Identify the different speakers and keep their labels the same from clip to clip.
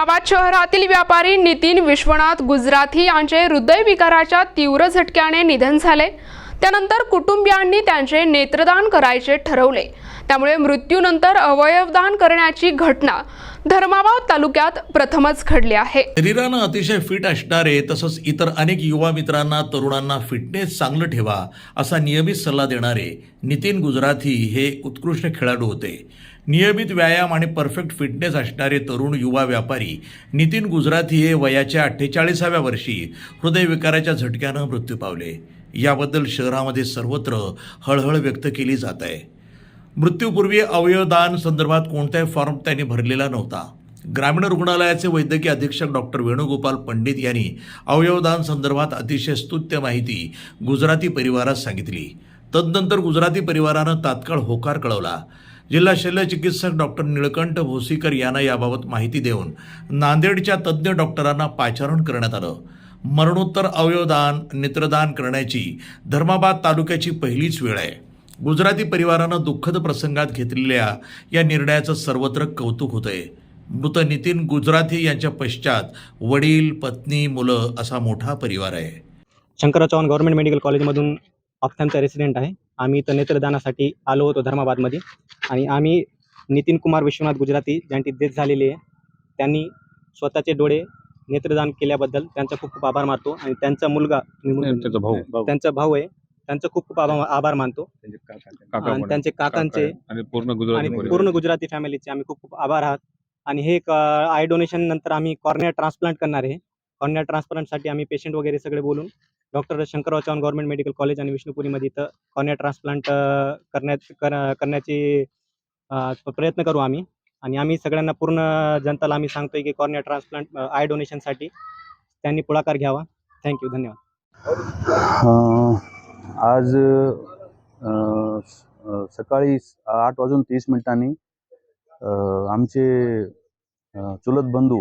Speaker 1: धर्माबाद शहरातील व्यापारी नितीन विश्वनाथ गुजराथी यांचे हृदयविकाराच्या तीव्र झटक्याने निधन झाले। त्यानंतर कुटुंबियांनी त्यांचे नेत्रदान करायचे ठरवले। त्यामुळे मृत्यूनंतर अवयवदान करण्याची घटना धर्माबाद तालुक्यात प्रथमच घडली आहे।
Speaker 2: शरीरानं अतिशय फिट असणारे तसंच इतर अनेक युवा मित्रांना तरुणांना फिटनेस चांगलं ठेवा असा नियमित सल्ला देणारे नितीन गुजराथी हे उत्कृष्ट खेळाडू होते। नियमित व्यायाम आणि परफेक्ट फिटनेस असणारे तरुण युवा व्यापारी नितीन गुजराथी हे वयाच्या 48व्या वर्षी हृदयविकाराच्या झटक्यानं मृत्यू पावले। याबद्दल शहरामध्ये सर्वत्र हळहळ व्यक्त केली जात आहे। मृत्यूपूर्वी अवयवदान संदर्भात कोणताही फॉर्म त्यांनी भरलेला नव्हता। ग्रामीण रुग्णालयाचे वैद्यकीय अधीक्षक डॉक्टर वेणुगोपाल पंडित यांनी अवयवदान संदर्भात अतिशय स्तुत्य माहिती गुजराती परिवारास सांगितली। तदनंतर गुजराती परिवारानं तात्काळ होकार कळवला। जिल्हा शल्यचिकित्सक डॉक्टर निळकंठ भोसीकर यांना याबाबत माहिती देऊन नांदेडच्या तज्ज्ञ डॉक्टरांना पाचारण करण्यात आलं। मरणोत्तर अवयवदान नेत्रदान करण्याची धर्माबाद तालुक्याची पहिलीच वेळ आहे। गुजराती परिवारानं दुःखद प्रसंगात घेतलेल्या या निर्णयाचं सर्वत्र कौतुक होतंय। मृत नितीन गुजराथी यांच्या पश्चात वडील, पत्नी, मुलं असा मोठा परिवार आहे।
Speaker 3: शंकरराव चव्हाण गव्हर्नमेंट मेडिकल कॉलेजमधून ऑप्थॅमचा रेसिडेंट आहे। आम्ही इथं नेत्रदानासाठी आलो होतो धर्माबादमध्ये आणि आम्ही नितीन कुमार विश्वनाथ गुजराती ज्यांची डेथ झालेली आहे त्यांनी स्वतःचे डोळे नेत्रदान केल्याबद्दल त्यांचा खूप खूप आभार मानतो आणि त्यांचा मुलगा त्यांचा भाऊ आहे त्यांचा खूप खूप आभार मानतो आणि त्यांचे काकांचे
Speaker 4: आणि पूर्ण
Speaker 3: गुजराती फॅमिलीचे आम्ही खूप खूप आभार आहात। आणि हे आय डोनेशन नंतर आम्ही कॉर्निया ट्रान्सप्लांट करणार आहे। कॉर्निया ट्रान्सप्लांटसाठी आम्ही पेशंट वगैरे सगळे बोलून doctor Shankarrao Chavan government medical college आणि विष्णुपुरीमध्ये इथं कॉर्निया ट्रान्सप्लांट करण्याची प्रयत्न करू आम्ही। आणि आम्ही सगळ्यांना पूर्ण जनताला आम्ही सांगतोय की कॉर्निया ट्रान्सप्लांट आय डोनेशनसाठी त्यांनी पुढाकार घ्यावा। थँक्यू, धन्यवाद।
Speaker 5: आज सकाळी 8:30 आमचे चुलत बंधू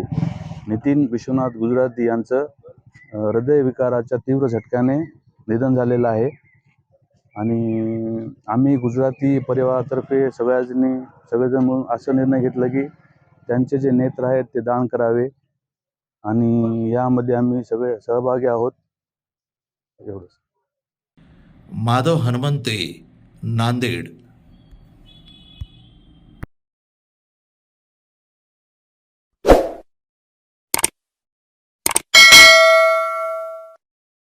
Speaker 5: नितीन विश्वनाथ गुजराती यांचं हृदयविकाराच्या तीव्र झटक्याने निधन झालेलं आहे। आणि आम्ही गुजराती परिवारातर्फे सगळेजण मिळून असं निर्णय घेतला की त्यांचे जे नेत्र आहेत ते दान करावे आणि यामध्ये आम्ही सगळे सहभागी आहोत। एवढंच।
Speaker 2: माधव हनुमंते, नांदेड।